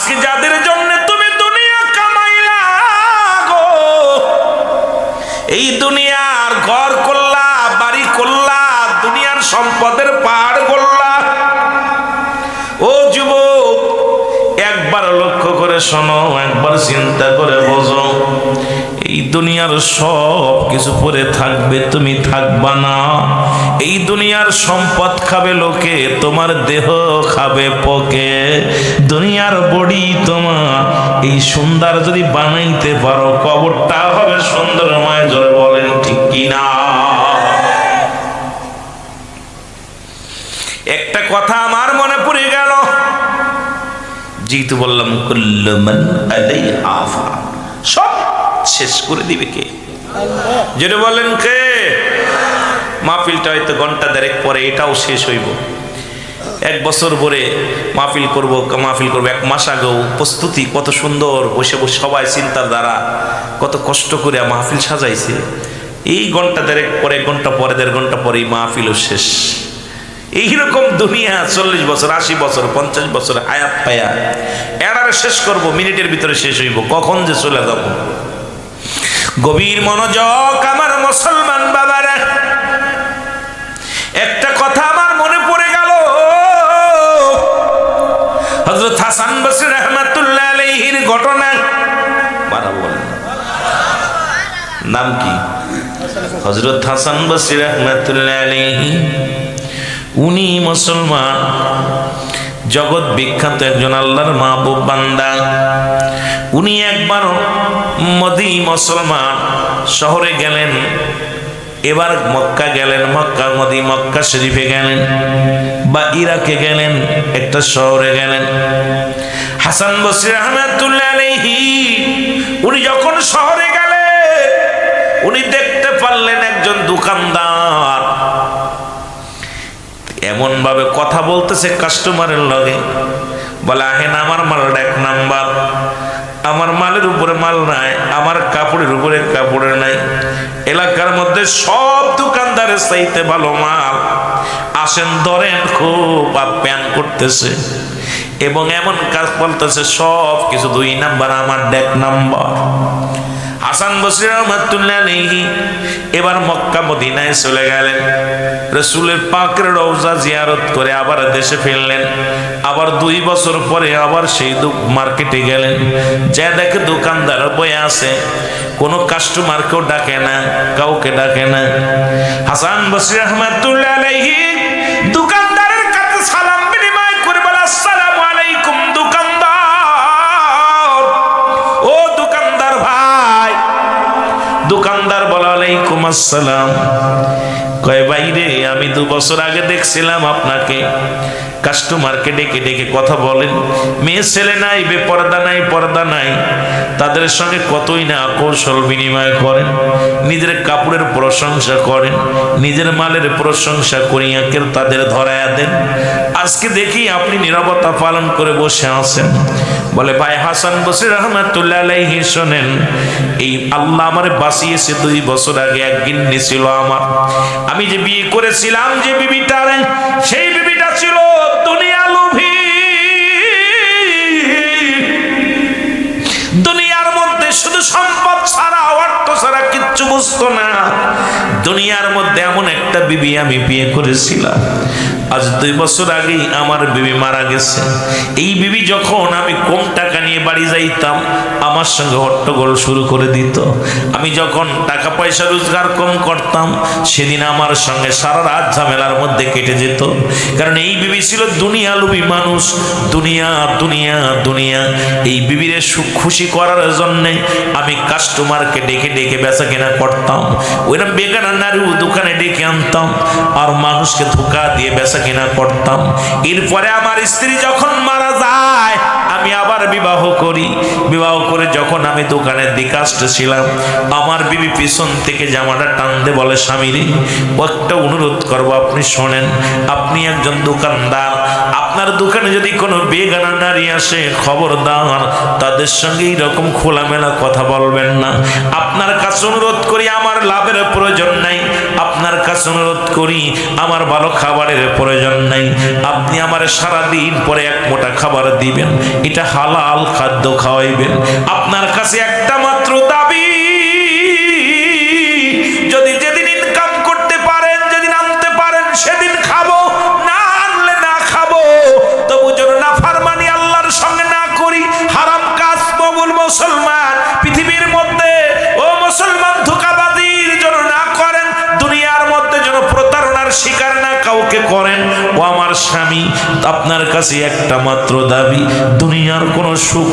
আজকে যাদের জন্য তুমি দুনিয়া কামাইলা গো, এই দুনিয়ার ঘর করলা, বাড়ি করলা, দুনিয়ার সম্পদের পাহাড় করলা, ও যুবক একবার লক্ষ্য করে শোনো, একবার চিন্তা করে বোঝো, এই দুনিয়ার সব কিছু পরে থাকবে, তুমি থাকবা না। এই দুনিয়ার সম্পদ খাবে লোকে, তোমার দেহ খাবে পোকে। দুনিয়ার বডি তোমার এই সুন্দর যদি বানাইতে পারো, কবরটা হবে সুন্দরময়। জোরে বলেন ঠিক কিনা? একটা কথা আমার মনে পড়ে গেল, যেহেতু বললাম কুল্লু মান আলাইহা ফান, সব শেষ করে দিবে কে? যেটা বলেন কে? মাহফিলটা হয়তো ঘন্টা দেড়েক পরে এটাও শেষ হইব। এক বছর পরে মাহফিল করব, এক মাস আগেও প্রস্তুতি কত সুন্দর, বসে বসে সবাই চিন্তার দ্বারা কত কষ্ট করে মাহফিল সাজাইছে। এই ঘন্টা দেড়েক পরে, এক ঘন্টা পরে, দেড় ঘন্টা পরে মাহফিলও শেষ। এইরকম দুনিয়া 40 বছর, 80 বছর, 50 বছর হায়াত পায়া এরারে শেষ করব, মিনিটের ভিতরে শেষ হইব, কখন যে চলে যাব। গভীর মনোযোগ আমার মুসলমান বাবারা, একটা কথা আমার মনে পড়ে গেল। হযরত হাসান বসরি রাহমাতুল্লাহ আলাইহির ঘটনা। নাম কি? হযরত হাসান বসরি রাহমাতুল্লাহ আলাইহি, উনি মুসলমান, জগৎ বিখ্যাত একজন আল্লাহর মাহবুব বান্দা। উনি একবার মুসলমান শহরে গেলেন, এবার মক্কা গেলেন, মক্কা শরীফে গেলেন বা ইরাকে গেলেন, একটা শহরে গেলেন। হাসান বসরি রাহমাতুল্লাহ আলাইহি উনি যখন শহরে গেলেন, উনি দেখতে পারলেন একজন দোকানদার এমন ভাবে কথা বলতেছে কাস্টমারের লগে, বলে আহেন আমার মালটা 1 নাম্বার, আমার মালের উপরে মাল নাই, আমার কাপড়ের উপরে কাপড়ের নাই, এলাকার মধ্যে সব দোকানদারের চাইতে ভালো মাল, আসেন ধরেন, খুব আপ্যায়ন করতেছে এবং এমন কাজ বলতেছে সব কিছু 2 নাম্বার, আমার 1 নাম্বার। হাসান বসরি রাহমাতুল্লাহ আলাইহি এবার মক্কা মদিনায় চলে গেলেন, রাসূলের পাকের রওজা জিয়ারত করে আবার দেশে ফিরলেন। আবার 2 বছর পরে আবার সেই মার্কেটে গেলেন, যা দেখে দোকানদার বয়ে আছে, কোনো কাস্টমারকেও ডাকে না, কাউকে ডাকে না। হাসান বসরি রাহমাতুল্লাহ আলাইহি দোকানদারের কাছে সালাম বিনিময় করে বলে, আসসালামু আলাইকুম দোকানদার। ও দোকানদার ভাই। দোকানদার বলে, আলাইকুম আসসালাম। কয় বাইরে, আমি 2 বছর আগে দেখছিলাম আপনাকে, কাস্টমারকে ডেকে ডেকে কথা বলেন, মেয়ে ছেলে নাই, বেপরদা নাই, পর্দা নাই, তাদের সঙ্গে কতই না কৌশল বিনিময় করেন, নিজের কাপড়ের প্রশংসা করেন, নিজের মালের প্রশংসা করিয়া তাদের ধরায়া দেন। আজকে দেখি আপনি নীরবতা পালন করে বসে আছেন। বলে, ভাই হাসান বসরি রাহমাতুল্লাহ আলাইহি শোনেন, এই আল্লাহ আমারে বাঁচিয়েছে। 2 বছর আগে এক গিন্নি ছিল আমার, আমি যে বিয়ে করেছিলাম যে বিবিটা, সেই বিবিটা ছিল দুনিয়া লোভী। দুনিয়ার মধ্যে শুধু সম্পদ ছাড়া, অর্থ ছাড়া কিচ্ছু বুঝতো না। দুনিয়ার মধ্যে এমন একটা বিবি আমি বিয়ে করেছিলাম, আজ 2 বছর আগেই আমার বিবি মারা গেছে। এই বিবি যখন আমি কম টাকা নিয়ে বাড়ি যাইতাম, আমার সঙ্গে হট্টগোল শুরু করে দিত। আমি যখন টাকা পয়সা রোজগার কম করতাম, সেদিন আমার সঙ্গে সারা রাত ঝামেলার মধ্যে কেটে যেত। কারণ এই বিবি ছিল দুনিয়া লোভী মানুষ, দুনিয়া দুনিয়া দুনিয়া। এই বিবিরে সুখ খুশি করার জন্যে আমি কাস্টমারকে ডেকে ডেকে বেচা কেনা করতাম, ওইরকম বেগানা নারীও দোকানে ডেকে আনতাম আর মানুষকে ধোঁকা দিয়ে বেচা কেনা করতাম। এরপরে আমার স্ত্রী যখন মারা যায়, আমি আবার বিবাহ করি। বিবাহ করে যখন আমি দোকানের দিকে আসতেছিলাম, আমার বিবি পিছন থেকে জামাটা টানতে বলে, স্বামীরে একটা অনুরোধ করবো, আপনি শোনেন, আপনি একজন দোকানদার, আপনার দোকানে যদি কোনো বেগানা নারী আসে, খবরদার তাদের সঙ্গে এইরকম খোলামেলা কথা বলবেন না। আপনার কাছে অনুরোধ করি, আমার লাভের প্রয়োজন নাই, আপনার কাছে অনুরোধ করি, আমার ভালো খাবারের প্রয়োজন নাই, আপনি আমার সারাদিন পরে এক মোটা খাবার দিবেন, এটা হালাল খাদ্য খাওয়াইবেন। আপনার কাছে একটা মাত্র দাবি, যদি যেদিন ইনকাম করতে পারেন, যেদিন আনতে পারেন, সেদিন খাবো, না আনলে না খাবো, তবু যেন নাফরমানি আল্লাহর সঙ্গে না করি, হারাম কাজ কবুল মুসলমান পৃথিবীর মধ্যে ও মুসলমান ধোঁকাবাজির জন্য না করেন, দুনিয়ার মধ্যে যেন প্রতারণার শিকার না কাউকে করেন। ও আমার স্বামী, আপনার কাছে একটা মাত্র দাবি, দুনিয়ার কোনো সুখ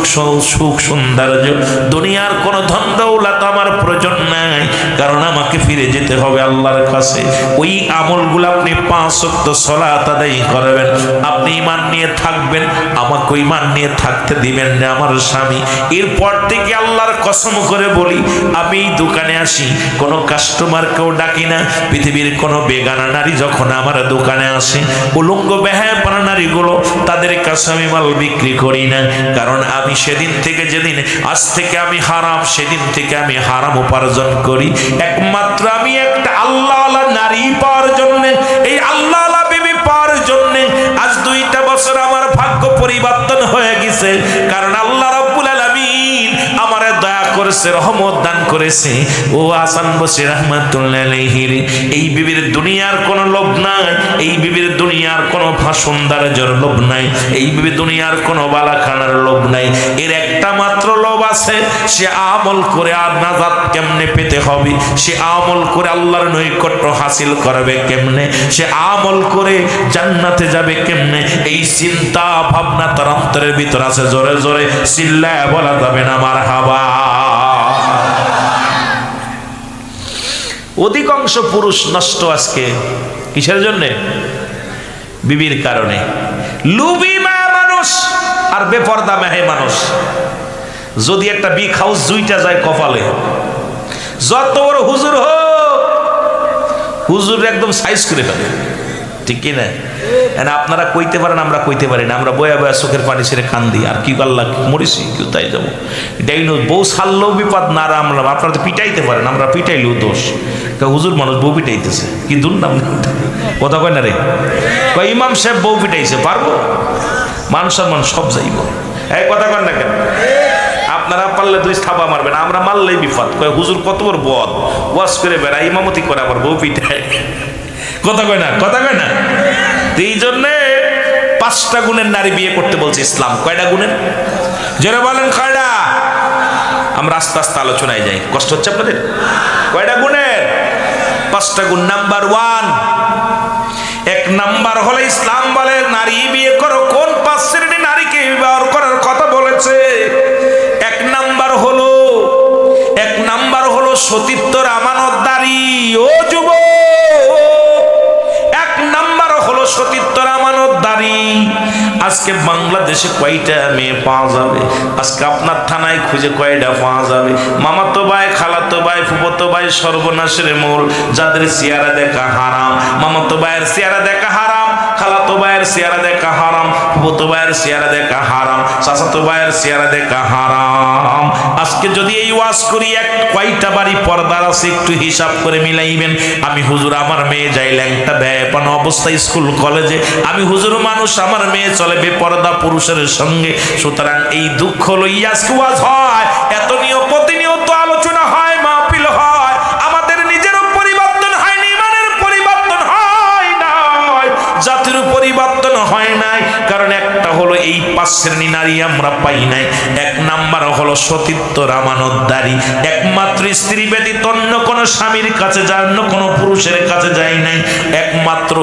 সৌন্দর্য, দুনিয়ার কোনো ধন দৌলত আমার প্রয়োজন নাই, কারণ আমাকে ফিরে যেতে হবে আল্লাহর কাছে। ওই আমলগুলো আপনি 5 ওয়াক্ত সালাত আদায় করবেন, আপনি ঈমান নিয়ে থাকবেন, আমাকে ঈমান নিয়ে থাকতে দিবেন না আমার স্বামী। এরপর থেকে আল্লাহর কসম করে বলি, আমি দোকানে আসি, কোনো কাস্টমারকেও ডাকি না। পৃথিবীর কোনো বেগানা নারী যখন আমার দোকানে আসে, উলঙ্গ বেহায়াপনা নারীগুলো, তাদের কাছে আমি মাল বিক্রি করি না, কারণ আমি সেদিন থেকে, যেদিন আজ থেকে আমি হারাম, সেদিন থেকে আমি হারাম উপার্জন করি। একমাত্র আমি একটা আল্লাহওয়ালা নারী পাওয়ার জন্যে, এই আল্লাহওয়ালা বিবি পাওয়ার জন্যে আজ 2টা বছর আমার ভাগ্য পরিবর্তন হয়ে গেছে, কারণ আল্লাহ রাব্বুল আলামিন আমারে দয়া করেছে, রহমত দান করেছে। ও হাসান বসরি রাহমাতুল্লাহ আলাইহি, এই বিবির দুনিয়ার কোনো লোভ নাই, এই বিবির দুনিয়ার কোনো সৌন্দর্যের লোভ নাই, এই বিবি দুনিয়ার কোনো বালাখানার লোভ নাই। এর একটা মাত্র লোভ আছে, সে আমল করে আর নাজাত কেমনে পেতে হবে, সে আমল করে আল্লাহর নৈকট্য হাসিল করবে কেমনে, সে আমল করে জান্নাতে যাবে কেমনে, এই চিন্তা ভাবনা তার অন্তরের ভিতর আছে। জোরে জোরে চিল্লায় বলা যাবে না মারহাবা। অধিকাংশ পুরুষ নষ্ট আজকে কিসের জন্যে? বিবির কারণে। লুবি মায়া মানুষ আর বেপরদা মেহে মানুষ। যদি একটা বিগ হাউস 2টা যায় কপালে, যত বড় হুজুর হোক, হুজুর একদম সাইজ করে ফেলে, ঠিক কি না? আপনারা কইতে পারেন, আমরা কইতে পারি না, আমরা বয়া বয়া চোখের পানি ছেড়ে কান্দি, আর কি আল্লাহ মরিছি কেউ তাই যাবো। ডাইনো বউ ছাড়লেও বিপদ না, রামলাম। আপনারা তো পিটাইতে পারেন, আমরা পিটাইলেও দোষ। হুজুর মানুষ বউ পিটাইতেছে, কি দুর্নাম কথা কয় না রে। কয় ইমাম সাহেব বউ পিটাইছে, পারবো? মান সম্মান সব যাইব। এই কথা কয় না কেন? আপনারা পারলে 2 থাবা মারবেন, আমরা মারলেই বিপদ। কয় হুজুর কত বড় বদ, ওয়াজ করে বেড়ায়, ইমামতি করে, আবার বউ পিটায়। কথা কয় না, কথা কয় না। এই জন্যে 5টা গুণের নারী বিয়ে করতে বলছে ইসলাম। কয়টা গুণের? যারা বলেন কয়টা? আমরা আস্তে আস্তে আলোচনায় যাই, কষ্ট হচ্ছে আপনাদের? কয়টা গুণের? 5টা গুণ। নাম্বার 1, 1 নাম্বার হলো ইসলাম বলে নারী বিয়ে করো। কোন 5 শ্রেণীর নারীকে বিবাহ করার কথা বলেছে? 1 নাম্বার হলো সতীত্বর আমানতদারী। ও যুবক, 1 নাম্বার হলো সতীত্বর আমানতদারী। আজকে বাংলাদেশে কয়টা মেয়ে পাওয়া যাবে? আজকে আপনার থানায় খুঁজে কয়টা পাওয়া যাবে? মামাতো ভাই, খালাতো ভাই, ফুফাতো ভাই, সর্বনাশের মূল, যাদের চেহারা দেখা হারাম। মামাতো ভাইয়ের চেহারা দেখা হারাম, খালাতো ভাইয়ের চেহারা দেখা হারাম, ফুফাতো ভাইয়ের চেহারা দেখা হারাম, চাচাতো ভাইয়ের চেহারা দেখা হারাম। আজকে যদি এই ওয়াজ করি, কয়টা বাড়ি পর্দার আছে একটু হিসাব করে মিলাইবেন। আমি হুজুর, আমার মেয়ে যাই ল্যাংটা বেপনা অবস্থায় স্কুল কলেজে। আমি হুজুর মানুষ, আমার মেয়ে চলে বেপর্দা পুরুষের সঙ্গে। সুতরাং এই দুঃখ লইয়া আজকে ওয়াজ হয়, এত প্রতিনিয়ত আলোচনা হয়, মাহফিল হয়। আমাদের নিজেরও পরিবর্তন হয়নি, ইমানের পরিবর্তন হয় নাই, জাতির পরিবর্তন হয় নাই। কারণ একটা হলো এই 5 শ্রেণী নারী আমরা পাই নাই। 1 নাম্বার হলো সতীত্বর আমানতদারী। একমাত্র স্ত্রী ব্যতীত অন্য কোনো স্বামীর কাছে যায়, অন্য কোনো পুরুষের কাছে যায় নাই। একমাত্র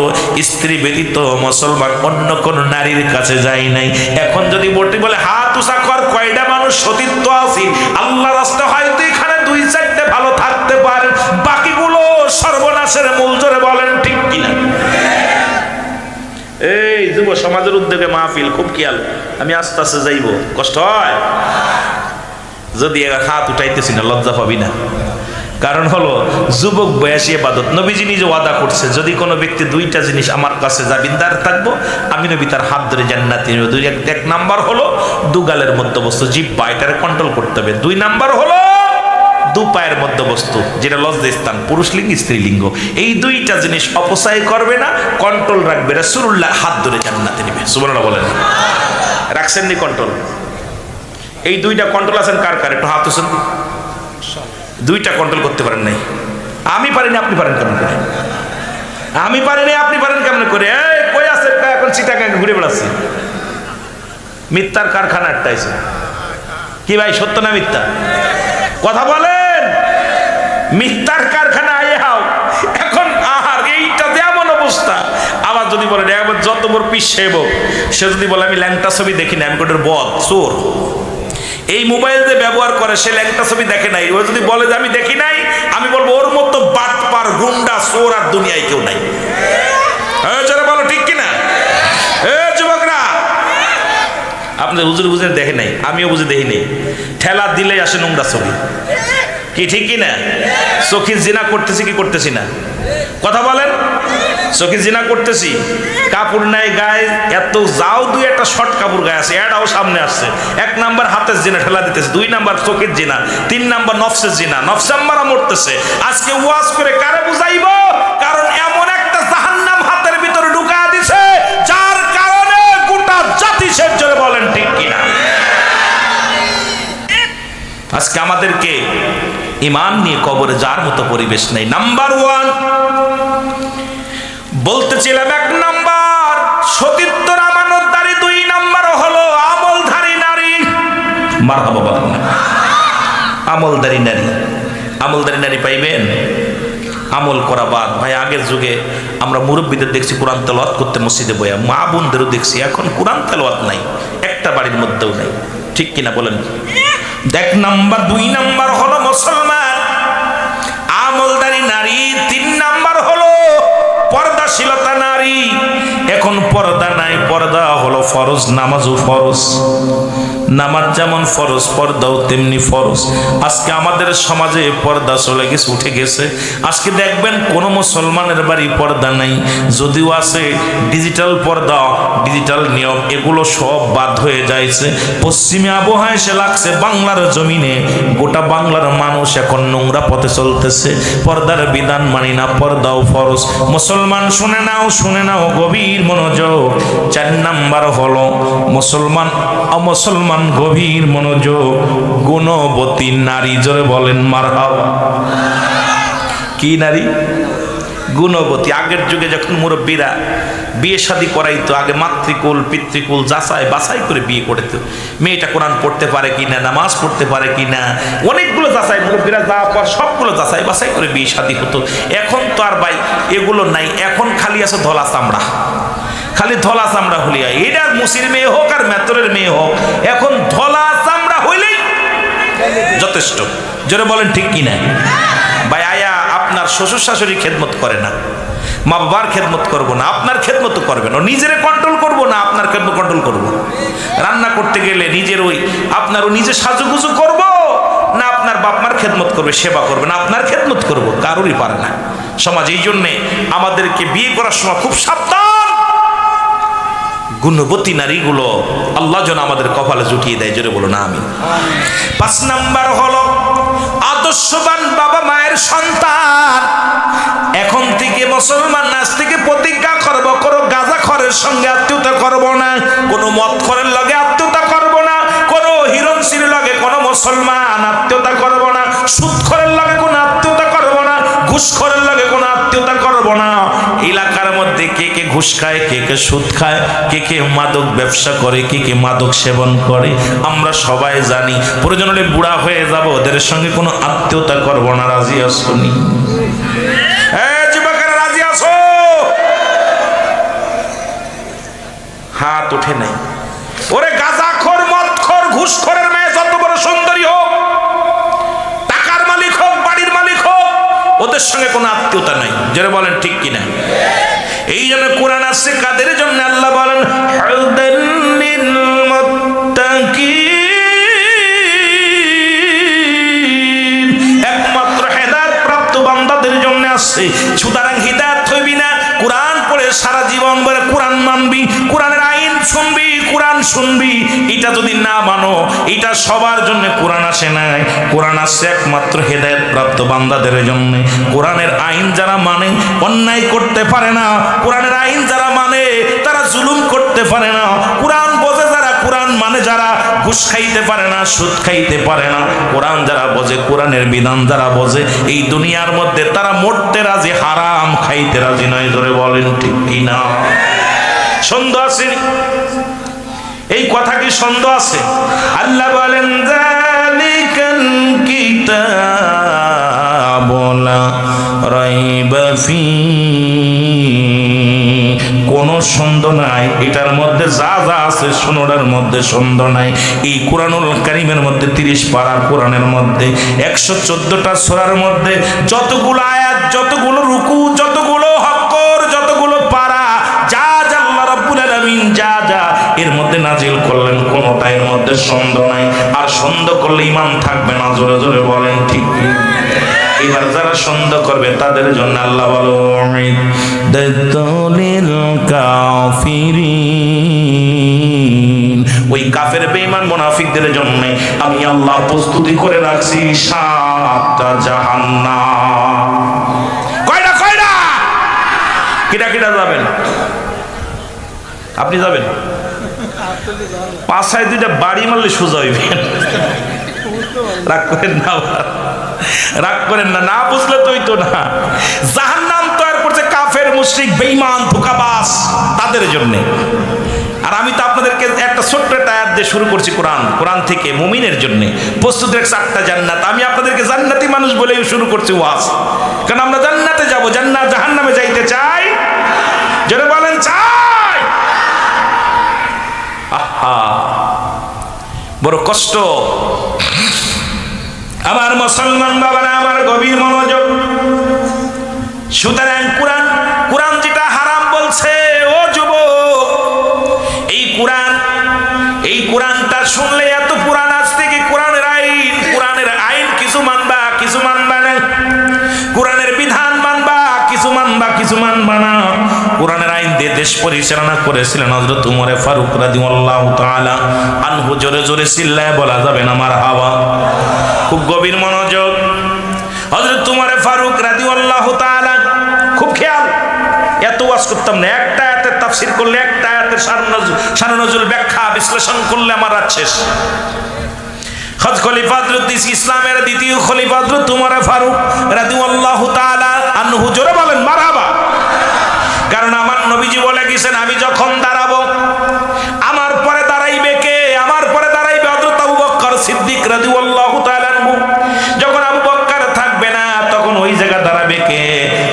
স্ত্রী ব্যতীত মুসলমান অন্য কোনো নারীর কাছে যায় নাই। এখন যদি বলতে বলে হাত উঁচা কর, কয়টা মানুষ সতীত্ব আছে আল্লাহ রাস্তা? হয়তো এখানে 2-4টে ভালো থাকতে পারে, বাকিগুলো সর্বনাশের মূল। জোরে বলেন ঠিক কিনা? এই যুব সমাজের উদ্যোগে মাহফিল, খুব খেয়াল। আমি আস্তে আস্তে যাইব, কষ্ট হয় যদি হাত উঠাইতেছি না, লজ্জা পাবি না। কারণ হলো যুবক বয়সী ইবাদত। নবীজি নিজে ওয়াদা করছে, যদি কোনো ব্যক্তি 2টা জিনিস আমার কাছে জামিনদার থাকবো, আমি নবী তার হাত ধরে জান্নাতে নেব। 1 নাম্বার হলো দুগালের মধ্যবস্তু জিহ্বা, এটারে কন্ট্রোল করতে হবে। 2 নাম্বার হলো দু পায়ের মধ্যবস্তু, যেটা লজ্জাস্থান, পুরুষ লিঙ্গ স্ত্রীলিঙ্গ, এই দুইটা জিনিস অপচয় করবে না, কন্ট্রোল রাখবে। রাসূলুল্লাহ হাত ধরে জান্নাতে নেবে। সুবহানাল্লাহ বলেন। রাখছেন নি কন্ট্রোল? এই দুইটা কন্ট্রোল আছেন কার কার? একটু হাত তুলছেন। দুইটা কন্ট্রোল করতে পারেন নাই। আমি পারিনি, আপনি পারেন কেমন করে? আমি পারিনি, আপনি পারেন কেমন করে? এই কই আছে? এখন চিটাগাং ঘুরে বেড়াচ্ছে, মিথ্যার কারখানা আটটাইছে। কি ভাই, সত্য না মিথ্যা? কথা বলেন। মিথ্যার কারখানা আইয়াও এখন। আর এইটা যেমন অবস্থা, আবার যদি বলেন এবার যত বড় পিস সেবক, সে যদি বলে আমি ল্যাংটা ছবি দেখি না, আমি কোটের বদ চোর। এই মোবাইল যে ব্যবহার করে সে ল্যাংটা ছবি দেখে নাই, ও যদি বলে যে আমি দেখি নাই, আমি বলবো ওর মতো বাটপার গুন্ডা চোর আর দুনিয়ায় কেউ নাই। যারা বলো ঠিক কিনা? যুবকরা, আপনাদের হুজুর বুঝে দেখে নাই, আমিও বুঝে দেখি নাই। ঠেলা দিলে আসে নোংরা ছবি। কি ঠিক কিনা? চোখে জিনা করতেছি কি করতেছি না? কথা বলেন। চোখে জিনা করতেছি, কাপড় নাই গায়ে, এত যাও দুই একটা শর্ট কাপড় গায়ে আছে, এটাও সামনে আসছে। 1 নাম্বার হাতের জিনা ঠেলা দিতেছে, 2 নাম্বার চোখের জিনা, 3 নাম্বার নফসের জিনা, নফসাম্মারা মরতেছে। আজকে ওয়াজ করে কারে বুঝাইব? কারণ এমন একটা জাহান্নাম হাতের ভিতরে ঢুকা দিছে, যার কারণে গোটা জাতি শেষ। জোরে বলেন ঠিক কিনা? আজকে আমাদেরকে ঈমান নিয়ে কবরে যার মতো পরিবেশ নেই। নাম্বার 1 বলতেছিলাম, 1 নাম্বার সতীত্বর আমানতদারি, 2 নাম্বার হলো আমলধারী নারী। মারহাবা বলেন না। আমলদারী নারী, আমলদারী নারী পাইবেন? আমল করা বাদ। ভাই আগের যুগে আমরা মুরব্বীদের দেখছি কোরআন তেলাওয়াত করতে মসজিদে বয়া, মা বোনদেরও দেখছি, এখন কোরআন তেলাওয়াত নাই, একটা বাড়ির মধ্যেও নাই। ঠিক কিনা বলেন? 1 নাম্বার। 2 নাম্বার হলো মুসলমান আমলদারী নারী। 3 নাম্বার হলো পর্দাশীলতা নারী। এখন পর্দা নাই, পর্দা হলো ফরজ, নামাজও ফরজ। নামাজ যেমন ফরজ, পর্দাও তেমনি ফরজ। আজকে আমাদের সমাজে পর্দা চলে গেছে, উঠে গেছে। আজকে দেখবেন কোন মুসলমানের বাড়ি পর্দা নাই, যদিও আছে ডিজিটাল পর্দা, ডিজিটাল নিয়ম, এগুলো সব বাদ হয়ে যাইছে। পশ্চিমে আবহাওয়া এসে লাগছে বাংলার জমিনে, গোটা বাংলার মানুষ এখন নোংরা পথে চলতেছে। পর্দার বিধান মানি না, পর্দাও ফরজ। মুসলমান শুনে নাও, শুনে নাও, গভীর মনোযোগ। 4 নাম্বার হলো মুসলমান অমুসলমান, গভীর মনোযোগ, গুণবতী নারী। জোরে বলেন মারহাবা। কি নারী? গুণবতী। আগের যুগে যখন মুরব্বীরা বিয়ে শাদী করাইতো, আগে মাতৃকুল পিতৃকুল যাচাই বাছাই করে বিয়ে করতো। মেয়েটা কোরআন পড়তে পারে কিনা, নামাজ পড়তে পারে কিনা, অনেকগুলো যাচাই, মুরব্বীরা যা পর সবগুলো যাচাই বাছাই করে বিয়ে শাদী হতো। এখন তো আর ভাই এগুলো নাই, এখন খালি আছে ধলা চামড়া, খালি ধলা চামড়া হলিয়া। এটা মুসির মেয়ে হোক আর মেতরের মেয়ে হোক, এখন ধলা চামড়া হইলেই যথেষ্ট। জোরে বলেন ঠিক কিনা? ভাই আয়া আপনার শ্বশুর শাশুড়ি খেদমত করে না, মা বাবার খেদমত করবো না, আপনার খেদমত করবেন। ও নিজের কন্ট্রোল করবো না, আপনার খেদমত কন্ট্রোল করবো। রান্না করতে গেলে নিজের ওই আপনার ও নিজে সাজুগুজু করবো না, আপনার বাপ মার খেদমত করবে, সেবা করবে না, আপনার খেদমত করবো। কারোরই পারে না সমাজ। এই জন্যে আমাদেরকে বিয়ে করার সময় খুব সাবধান। গুণবতী নারীগুলো আল্লাহ যেন আমাদের কপালে জুটিয়ে দেয়। জোরে বলো না আমিন। 5 নাম্বার হলো আদর্শবান বাবা মায়ের সন্তান। এখন থেকে মুসলমান আজ থেকে প্রতিজ্ঞা করব, কোনো গাঁজাখোরের সঙ্গে আত্মীয়তা করব না, কোনো মদখোরের লগে আত্মীয়তা করব না, কোনো হিরণশির লগে কোনো মুসলমান আত্মীয়তা করব না, সুদখোরের লগে কোনো আত্মীয়তা করব না, ঘুষখোরের লগে কোনো আত্মীয়তা করব না। এলাকার মধ্যে কে কে ঘুষ খায়, কে কে সুদ খায়, কে কে মাদক ব্যবসা করে, কে কে মাদক সেবন করে, আমরা সবাই জানি। প্রয়োজন হলে বুড়া হয়ে যাব, ওদের সঙ্গে কোনো আত্মীয়তা করব না। রাজি আছো নি? যুবকেরা রাজি আছো? হাত ওঠে নাই। ওরে গাঁজাখোর, মদখোর, ঘুষখোরের মেয়ে যত বড় সুন্দরী হোক, টাকার মালিক হোক, বাড়ির মালিক হোক, ওদের সঙ্গে কোনো আত্মীয়তা নাই। যারা বলেন ঠিক কিনা? এই জন্য কোরআন আছে কাদের জন্য? আল্লাহ বলেন হুদাল লিল মুত্তাকিন, একমাত্র হেদায়েত প্রাপ্ত বান্দাদের জন্য আছে। সুতরাং হিদায়াত হইবি না, কোরআন পড়ে সারা জীবন ভরে কোরআন মানবি, কোরআনের আইন শুনবি, কোরআন শুনবি। এটা যদি না মানো এটা সবার জন্য কোরআন আসে নাই। কোরআন আসছে একমাত্র হেদায়েত প্রাপ্ত বান্দাদের জন্য। কোরআনের আইন যারা মানে অন্যায় করতে পারে না, কোরআনের আইন যারা মানে তারা জুলুম করতে পারে না, কোরআন বোঝে যারা, কোরআন মানে যারা ঘুষ খাইতে পারে না, সুদ খাইতে পারে না, কোরআন যারা বোঝে, কোরআনের বিধান যারা বোঝে, এই দুনিয়ার মধ্যে তারা মরতে রাজি, হারাম খাইতে রাজি নয়। ধরে বলেন ঠিক কিনা? সন্দেহ আছে? এই কথা কি সন্দেহ আছে? আল্লাহ বলেন যালিকাল কিতাবু লা রাইবা ফীহি, কোনো সন্দেহ নাই এটার মধ্যে, যা যা আছে শোনোটার মধ্যে সন্দেহ নাই। এই কোরআনুল কারীমের মধ্যে 30 পারার কোরআনের মধ্যে 114টা সূরার মধ্যে যতগুলো আয়াত, যতগুলো রুকু, যতগুলো হক্কর, যতগুলো পারা, যা যা আল্লাহ রাব্বুল আলামিন যা যা এর মধ্যে নাজিল করলেন, কোনোটা এর মধ্যে সন্দেহ নাই। আর সন্দেহ করলে ঈমান থাকবে না। জোরে জোরে বলেন ঠিক কি? এবার যারা সন্দেহ করবে তাদের জন্য আল্লাহ বলেন দাতুলিল কাফিরিন, ওই কাফের বেঈমান মুনাফিকদের জন্য আমি আল্লাহ প্রস্তুতি করে রাখছি 7টা জাহান্নাম। কয়টা? কয়টা? কিটা কিটা যাবেন? আপনি যাবেন? 5-6 বাড়ি মারলে সোজা হইবে। রাগ করেন না, রাগ করেন না, না বুঝলে তো হইতো না। জাহান্নাম তৈরি করছে কাফের, মুশরিক, বেঈমান, ধোঁকাবাজ তাদের জন্য। আর আমি তো আপনাদেরকে একটা ছোট্ট আয়াত দিয়ে শুরু করছি কোরআন থেকে মুমিনের জন্য প্রস্তুত রেখেছে 8টা জান্নাত। আমি আপনাদেরকে জান্নাতি মানুষ বলেই শুরু করছি ওয়াজ, কারণ আমরা জান্নাতে যাব, জান্নাত জাহান্নামে যাইতে চাই। যারা বলেন চাই, আহা বড় কষ্ট। আমার মুসলমান বাবারা, আমার গভীর মনোযোগ। সুতরাং কোরআন যেটা হারাম বলছে, ও যুবক, এই কোরআনটা শুনলে এত পুরাণ, আজ থেকে কোরআনের আইন কিছু মানবা, কিছু মানবা না। কোরআনের বিধান মানবা, কিছু মানবা, কিছু মানবা না। কোরআনের আইন দিয়ে দেশ পরিচালনা করেছিলেন হযরত উমর ফারুক রাদিয়াল্লাহু তাআলা আনহু। জোরে জোরে চিল্লায় বলা যাবে না মারহাবা? খুব গভীর মনোযোগ। হযরত উমর ফারুক রাদিয়াল্লাহু তাআলা, খুব খেয়াল, এত ওয়াজ করতাম না, একটা আয়াতের তাফসীর করলে, একটা আয়াতের শান নজুল ব্যাখ্যা বিশ্লেষণ করলে আমার রাত শেষ। খলিফা হযরত ইসলামের দ্বিতীয় খলিফা হযরত উমর ফারুক রাদিয়াল্লাহু তাআলা আনহু। জোরে বলেন মারহাবা? কারণ আমার নবীজি বলে গেছেন, আমি যখন দাঁড়াবো আমার পরে দাঁড়াইবে কে? আমার পরে দাঁড়াইবে হযরত আবু বকর সিদ্দিক রাদিয়াল্লাহু তাআলা আনহু। যখন আবু বকর থাকবে না তখন ওই জায়গা দাঁড়াবে কে?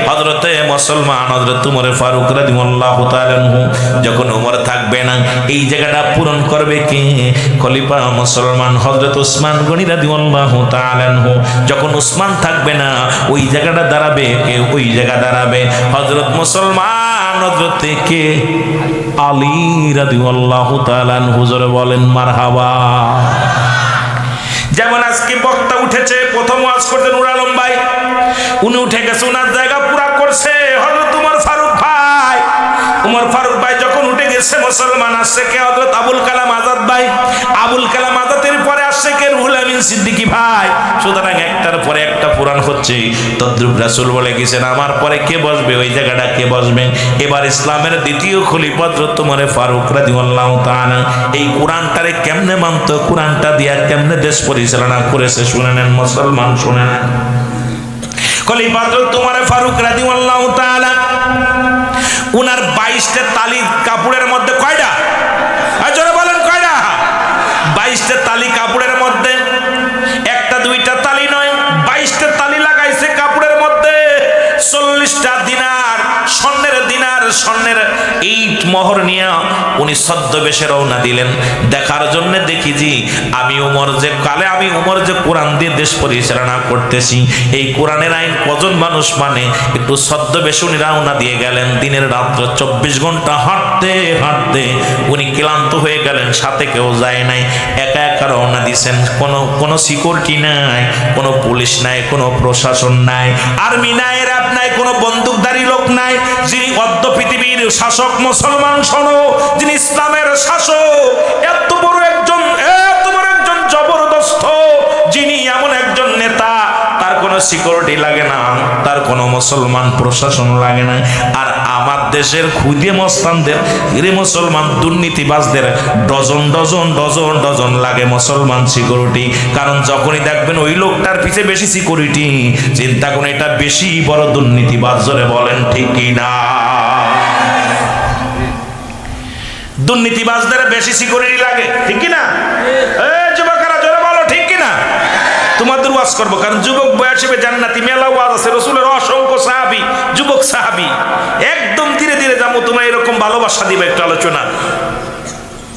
হযরতে মুসলমান হযরত উমর ফারুক রাদিয়াল্লাহু তাআলা আনহু। যখন উমর থাকবে না এই জায়গাটা পূরণ করবে কে? খলিফা মুসলমান হযরত উসমান গনি রাদিয়াল্লাহু তাআলা আনহু। যখন উসমান থাকবে না ওই জায়গাটা দাঁড়াবে কে? ওই জায়গা দাঁড়াবে হযরত মুসলমান হযরত কে? আলী রাদিয়াল্লাহু তাআলা আনহু। জোরে বলেন মারহাবা? যেমন আজকে বক্তা উঠেছে, প্রথম ওয়াজ করতে নূর আলম ভাই, উনি উঠে গেছে, ওনার জায়গা পুরা করছে হযরত উমর ফারুক ভাই। উমর ফারুক ভাই যখন উঠে গেছে, মুসলমান আসছে কে? হযরত আবুল কালাম আজাদ ভাই। আবুল কালাম আজাদের পরে আসছে কে? রুহুল আমিন সিদ্দিকী ভাই। সুতরাং একটার পরে একটা পুরাণ হচ্ছে। তদ্রুপ রাসূল বলে গেছেন, আমার পরে কে বসবে ওই জায়গাটা কে বসবে? এবার ইসলামের দ্বিতীয় খলিফা হযরত উমর ফারুক রাদিয়াল্লাহু তাআলা এই কোরআনটারে কেমনে মানতো, কোরআনটা দিয়া কেমনে দেশ পরিচালনা করেছে শুনে নেন মুসলমান, শুনে নেন। খলিফা হযরত উমর ফারুক রাদিয়াল্লাহু তাআলা, উনার 22টা তালি কাপড়ের মধ্যে কয়টা? জোরে বলেন কয়টা? 22টা তালি কাপড়ের মধ্যে, একটা দুইটা তালি নয়, 22টা তালি লাগাইছে কাপড়ের মধ্যে। 40টা দিনার, স্বর্ণের ইট মোহর নিয়ে উনি ছদ্মবেশে রওনা দিলেন দেখার জন্য। দেখি জি আমি উমর যে কোরআন দিয়ে দেশ পরিচালনা করতেছি, এই কোরআনের আইন কজন মানুষ মানে? একটু ছদ্মবেশে উনি রওনা দিয়ে গেলেন। দিনের রাত্র 24 ঘন্টা হাঁটতে হাঁটতে উনি ক্লান্ত হয়ে গেলেন, সাথে কেউ যায় নাই, একা একা রওনা দিয়েছেন। কোনো সিকিউরিটি নাই, কোনো পুলিশ নাই, কোনো প্রশাসন নাই, আর্মি নাই, র্যাব নাই, কোনো বন্দুকধারী লোক নাই। যিনি অদ্য পৃথিবীর শাসক, মুসলমান শোনো, যিনি ইসলামের শাসক, এত বড় একজন সিকিউরিটি লাগে না, তার কোনো মুসলমান প্রশাসন লাগে না। আর আমার দেশের খুদে মস্তানদের মুসলমান দুর্নীতিবাজদের ডজন ডজন ডজন ডজন লাগে মুসলমান সিকিউরিটি। কারণ যখনই দেখবেন ওই লোকটার পিছে বেশি সিকিউরিটি, চিন্তা করুন এটা বেশি বড় দুর্নীতিবাজ। জোরে বলেন ঠিক কিনা? দুর্নীতিবাজদের বেশি সিকিউরিটি লাগে, ঠিক কিনা? যুবকেরা জোরে বলো ঠিক কিনা? তোমাদের ওয়াজ করবো, কারণ যুবক বয়সে জান্নাতি মেলা ওয়াজ আছে, রসুলের অসংখ্য সাহাবী যুবক সাহাবী। একদম ধীরে ধীরে যাবো, তোমরা এরকম ভালোবাসা দিবে। একটু আলোচনা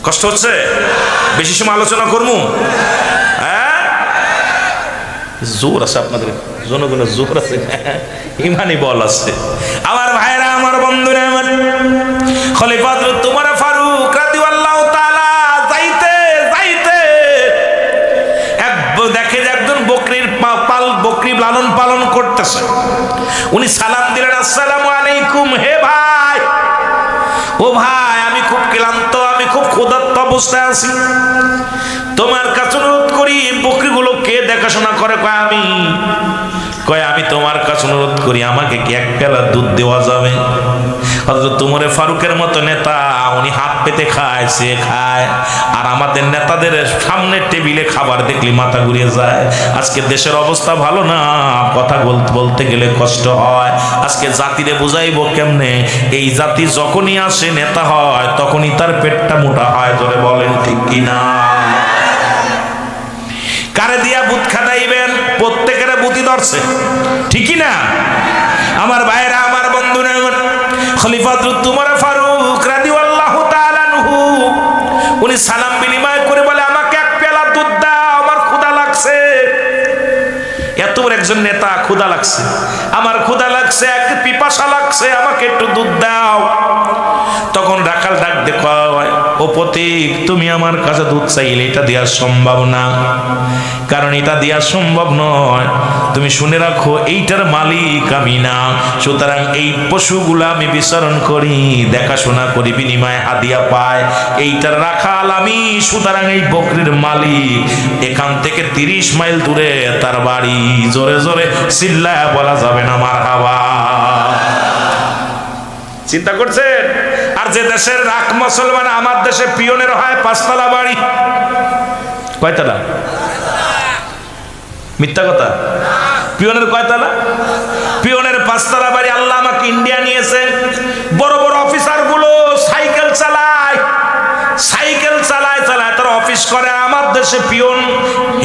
কষ্ট হচ্ছে, বেশি সময় আলোচনা করবো? হ্যাঁ, জোর আছে আপনাদের জনগণের, জোর আছে, ইমানি বল আছে। আমার ভাইরা, আমার বন্ধুরা, আমার খলিফা উমর ফারুক রাদিয়াল্লাহু তাআলা যাইতে যাইতে দেখে যে একজন বকরি লালন পালন করতেছে। উনি সালাম দিলেন, আসসালামু আলাইকুম। হে ভাই, ও ভাই, আমি খুব ক্লান্ত, আমি খুব ক্ষুধার্ত অবস্থায় আছি, তোমার কাছে অনুরোধ করি বকরিগুলো কে দেখাশোনা করে? আমি তোমার কাছে অনুরোধ করি, আমাকে কি এক পেলা দুধ দেওয়া যাবে? হযরত উমর ফারুকের মতো নেতা, উনি হাত পেতে খায়, সে খায়। আর আমাদের নেতাদের সামনের টেবিলে খাবার দেখলে মাথা ঘুরিয়ে যায়। আজকে দেশের অবস্থা ভালো না, কথা বলতে গেলে কষ্ট হয়। আজকে জাতিরে বুঝাইবো কেমনে? এই জাতি যখনই আসে নেতা হয়, তখনই তার পেটটা মোটা হয়। ধরে বলেন ঠিক কিনা? কারে দিয়া বুত খাটাইবেন? প্রত্যেকের বুতি ধরছে, ঠিক না? আমার ভাইরা, আমার বন্ধুরা, খলিফা উমর ফারুক রাদিয়াল্লাহু তাআলা আনহু উনি সালাম বিনিময় করে বলে, আমাকে এক পেলা দুধ দাও, আমার ক্ষুধা লাগছে। এত বড় একজন নেতা, ক্ষুধা লাগছে, আমার ক্ষুধা লাগছে, এক পিপাসা লাগছে, আমাকে একটু দুধ দাও। তখন রাখাল ডাক দেখো, ও পথিক, তুমি আমার কাছে দুধ চাইলে এটা দেওয়া সম্ভব না, কারণ এটা দেওয়া সম্ভব নয়। তুমি শুনে রাখো, এইটার মালিক আমি না, সুতরাং এই পশুগুলা আমি বিচরণ করি, দেখাশোনা করি, বিনিময়ে হাদিয়া পায়। এইটার রাখাল আমি, সুতরাং এই বকরির মালিক। এখান থেকে 30 মাইল দূরে তার বাড়ি। জোরে জোরে চিল্লায়া বলা যাবে না মারহাবা। চিন্তা করছেন? আর যে দেশের রাখ মুসলমান, আমার দেশে পিয়নের হয় 5 তলা বাড়ি। কয়তলা? মিথ্যা কথা। পিয়নের কয়তলা? পিয়নের 5 তলা বাড়ি। আল্লাহ আমাকে ইন্ডিয়া নিয়েছে, বড় বড় অফিসার গুলো সাইকেল চালায়, সাইকেল চালায় চালায় তারা অফিস করে। আমার দেশে পিয়ন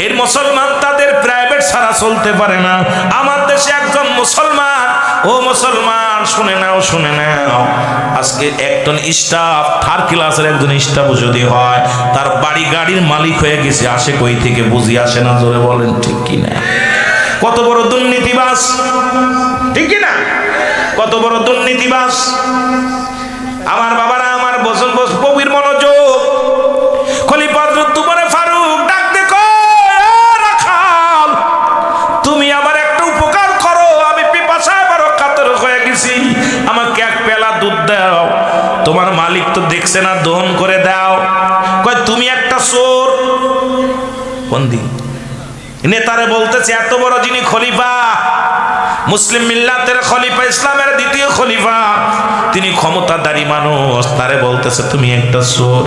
এর মুসলমান, তাদের প্রাইভেট ছাড়া চলতে পারে না। আমার দেশে একজন মুসলমান, ও মুসলমান শুনে নাও, শুনে নাও, আজকে একজন স্টাফ, 3rd ক্লাসের একজন স্টাফ যদি হয়, তার বাড়ি গাড়ির মালিক হয়ে গেছে, আসে কই থেকে? বুঝি আসে না। জোরে বলেন ঠিক কিনা? কত বড় দুর্নীতিবাজ, ঠিক কিনা? কত বড় দুর্নীতিবাজ। আমার বাবারা, আমার বসন বস গভীর মনোযোগ। খলিফা উমর ফারুক ডাক দেখো, রাখাল, তুমি আমার একটা উপকার করো, আমি পিপাসায় বড় কাতর হয়ে গেছি, আমাকে এক পেলা দুধ দাও। তোমার মালিক তো দেখছে না, দহন করে দাও। কয়, তুমি একটা চোর। কোন দিন নেতারে বলতেছে, এত বড় যিনি খলিফা, মুসলিম মিল্লাতের খলিফা, ইসলামের দ্বিতীয় খলিফা, তিনি ক্ষমতাধারী মানুষ, তারে বলতেছে তুমি একটা চোর,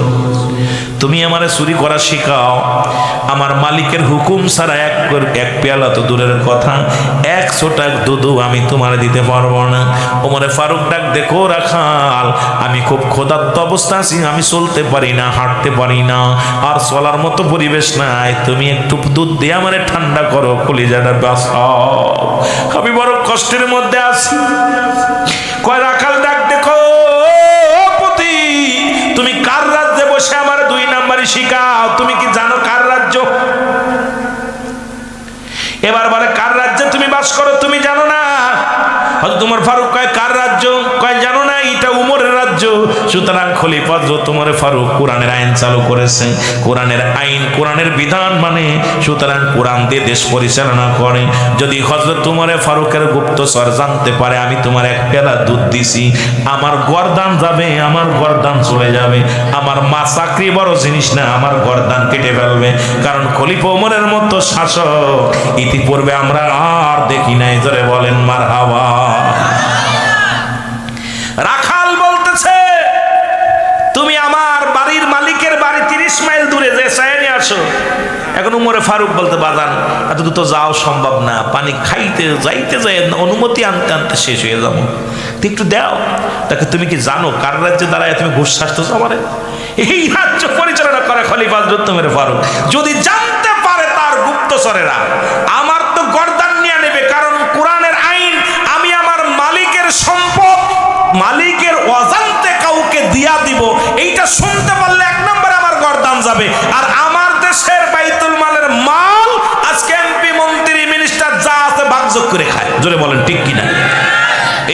তুমি আমারে চুরি করা শিখাও। আমার মালিকের হুকুম ছাড়া এক পেয়ালা তো দূরের কথা, 100 টাকা দুধু আমি তোমার দিতে পারবো না। ওমরে ফারুক ডাক দেখো, রাখাল, আমি খুব ক্ষুধার্ত অবস্থা আছি, আমি চলতে পারি না, হাঁটতে পারি না, আর চলার মতো পরিবেশ নাই, তুমি একটু দুধ দিয়ে আমারে ঠান্ডা করো, কলিজাটা বাঁচাও, আমি বড় কষ্টের মধ্যে আছি। কয়, রাখাল ডাক দেখো, পতি, তুমি কার রাজ্যে বসে আমার 2 নাম্বারই শিখাও? তুমি কি জানো কার রাজ্য? এবার বলে, কার রাজ্যে তুমি বাস করো তুমি জানো না? হযরত উমর ফারুক কয়, কার রাজ্য? কয়, জানো না, এটা উমরের রাজ্য। সুতরাং খলিফা হযরত ওমর ফারুক কোরআনের আইন চালু করেছে। কোরআনের আইন, কোরআনের বিধান মানে, সুতরাং কোরআন দিয়ে দেশ পরিচালনা করে। যদি হযরত ওমর ফারুকের গুপ্তচর জানতে পারে আমি তোমার এক পেয়ালা দুধ দিছি, আমার গর্দান যাবে, আমার গর্দান চলে যাবে। আমার মা চাকরি বড় জিনিস না, আমার গর্দান কেটে ফেলবে। কারণ খলিফা ওমরের মতো শাসক ইতিপূর্বে আমরা আর দেখি নাই। জোরে বলেন মারহাবা। রাখাল বলতেছে তুমি আমার বাড়ির মালিকের বাড়ি 30 মাইল দূরে যে চাই নিয়ে আসো। এখন উমরে ফারুক বলতে বাজান এত দ্রুত যাও সম্ভব না, পানি খাইতে যাইতে যাই অনুমতি আনতে আনতে শেষ হয়ে যাবো, একটু দাও। তাকে তুমি কি জানো কার রাজ্যে দাঁড়ায় তুমি ঘুষ শাসতেছো আমারে? এই রাজ্য পরিচালনা করে খলিফা হযরত ওমর ফারুক। যদি জানতে পারে তার গুপ্তচরেরা আমার তো গর্দান নিয়ে নেবে, কারণ কোরআনের আইন আমি আমার মালিকের সম্পদ মালিকের অজান্তে কাউকে দিয়া দিব, এইটা শুনতে পারলে এক নম্বরে আমার গর্দান যাবে। আর আমার দেশের বাইতুল মালের মাল আজকে এমপি মন্ত্রী মিনিস্টার যা আছে ভাগযোগ করে খায়। জোরে বলেন ঠিক কিনা?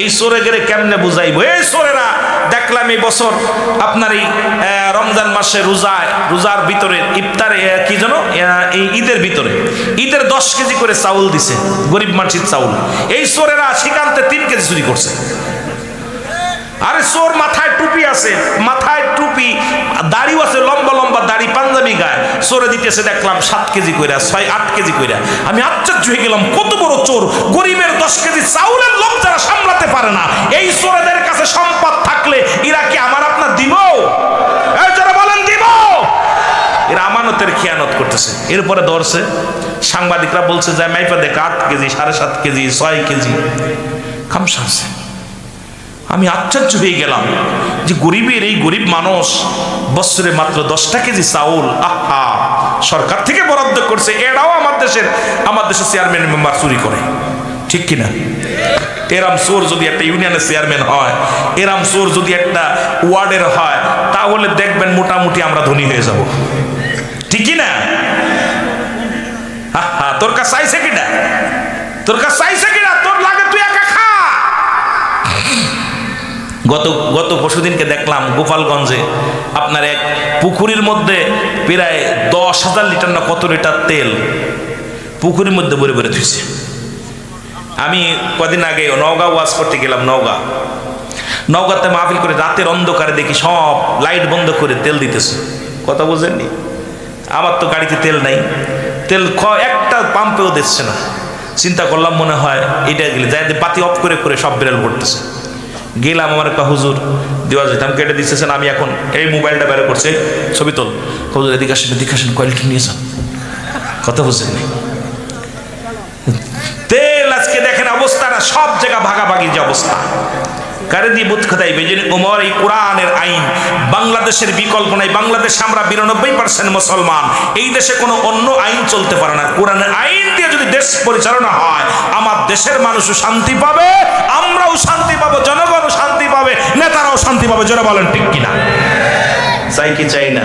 এই চোরে গেলে কেমনে বুঝাইবো? এই চোরেরা দেখলাম এই বছর আপনার এই রমজান মাসে রোজার ভিতরে ইফতারে কি জানো এই ঈদের 10 কেজি করে চাউল দিছে, গরিব মানুষের চাউল। এই চোরেরা সেখানতে 3 কেজি চুরি করছে। আরে চোর মাথায় টুপি আছে, মাথায় টুপি, দাড়িও আছে, লম্বা লম্বা দাড়ি, পাঞ্জাবি গায়ে। চোরে দিতেছে দেখলাম 7 কেজি কইরা, 6-8 কেজি কইরা। আমি আশ্চর্য হয়ে গেলাম, কত বড় চোর! গরিবের 10 কেজি চাউলের লোক যারা সামলাতে পারে না, এই চোরেদের কাছে সম্পদ থাকলে এরা কি আমার আপনার দিব? যারা বলেন দিব? এরা আমানতের খেয়ানত করতেছে। এরপরে ধরছে, সাংবাদিকরা বলছে যে মাইপা দেখ 8 কেজি, 7.5 কেজি, 6 কেজি খামসা আছে। আমি আশ্চর্য হয়ে গেলাম যে গরিবের এই গরিব মানুষ বছরে মাত্র 10টা কেজি চাউল আহা সরকার থেকে বরাদ্দ করছে, এরাও আমার দেশের চেয়ারম্যান মেম্বার চুরি করে। ঠিক কিনা? এরাম চোর যদি একটা ইউনিয়নের চেয়ারম্যান হয়, এরাম চোর যদি একটা ওয়ার্ডের হয়, তাহলে দেখবেন মোটামুটি আমরা ধনী হয়ে যাব। ঠিক কিনা? আহা তোর কাছে চাইছে কিনা? তোর কাছে চাইছে কিনা? তোর লাগে তুই একা খা। গত পরশুদিনকে দেখলাম গোপালগঞ্জে আপনার এক পুকুরের মধ্যে প্রায় 10,000 লিটার না কত লিটার তেল পুকুরের মধ্যে ভরে ভরে থুইছে। আমি কদিন আগে নওগাঁ ওয়াজ করতে গেলাম। নওগাঁতে মাহফিল করে রাতের অন্ধকারে দেখি সব লাইট বন্ধ করে তেল দিতেছে। কথা বুঝেননি? আমার তো গাড়িতে তেল নাই, তেল একটা পাম্পেও দিচ্ছে না। চিন্তা করলাম মনে হয় এটা গেলে যাই বাতি অফ করে করে সব বিড়াল পড়তেছে। গেলাম, আমার একটা হুজুর দেওয়া যেতাম কেটে দিচ্ছেন। আমি এখন এই মোবাইলটা বের করছে, ছবি তোল। হুজুর এদিকে আসেন কোয়ালিটি নিয়ে যান। কথা বুঝছেন? তেল আজকে দেখেন অবস্থাটা, সব জায়গা ভাগাভাগি যে অবস্থা। কারে দিয়ে বুঝ খাতাই বেজে ওমর এই কোরআনের আইন বাংলাদেশের বিকল্প নাই। বাংলাদেশে আমরা 92% মুসলমান, এই দেশে কোনো অন্য আইন চলতে পারে না। কোরআনের আইন দিয়ে যদি দেশ পরিচালনা হয়, আমার দেশের মানুষও শান্তি পাবে, আমরাও শান্তি পাবো, জনগণও শান্তি পাবে, নেতারাও শান্তি পাবে। যারা বলেন ঠিক কিনা? চাই কি চাই না?